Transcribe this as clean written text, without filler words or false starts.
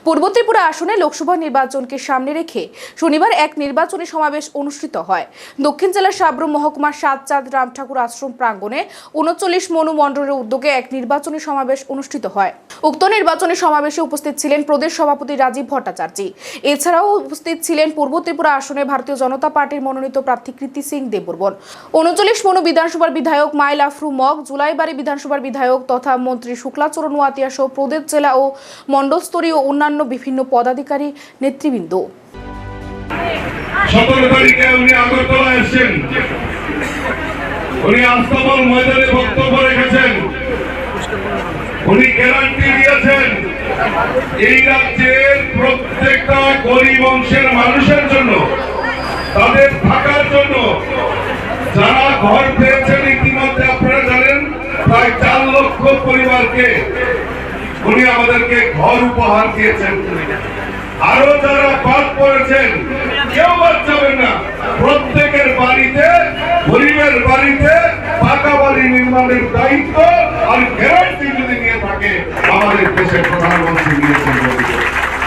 পূর্ব ত্রিপুরা আসনে লোকসভা নির্বাচনকে সামনে রেখে শনিবার এক নির্বাচনী সমাবেশ অনুষ্ঠিত হয়। দক্ষিণ জেলার সাব্রুম মহকুমার সাতচাঁদ রাম ঠাকুর আশ্রম প্রাঙ্গণে ৩৯ মনু মণ্ডলের উদ্যোগে এক নির্বাচনী সমাবেশ অনুষ্ঠিত হয়। উক্ত নির্বাচনী সমাবেশে উপস্থিত ছিলেন প্রদেশ সভাপতি রাজীব ভট্টাচার্য। এছাড়াও উপস্থিত ছিলেন পূর্ব ত্রিপুরা আসনে ভারতীয় জনতা পার্টির মনোনীত প্রার্থী কৃতি সিং দেববর্মন, ৩৯ মনু বিধানসভার বিধায়ক মাইল আফরু মগ, জুলাইবাড়ি বিধানসভার বিধায়ক তথা মন্ত্রী শুক্লাচরণ ওয়াতিয়া সহ প্রদেশ জেলা ও মণ্ডলস্তরীয় অন্যান্য বিভিন্ন পদাধিকারী নেতৃবৃন্দ। 17 তারিখে উনি আগরতলা এসেছেন, উনি আস্তাবল ময়দানে বক্তব্য রেখেছেন, উনি গ্যারান্টি দিয়েছেন এই রাজ্যের প্রত্যেকটা গরিব অংশের মানুষের জন্য, তাদের থাকার জন্য, যারা ঘর পেয়েছেন ইতিমধ্যে আপনারা জানেন প্রায় 4 লক্ষ পরিবারকে উনি আমাদেরকে ঘর উপহার দিয়েছেন। আরো যারা বাদ পড়েছেন কেউ বাদ যাবেন না, প্রত্যেকের বাড়িতে, গরিবের বাড়িতে পাকা বাড়ি নির্মাণের দায়িত্ব আর গ্যারান্টি যদি নিয়ে থাকে আমাদের দেশের প্রধানমন্ত্রী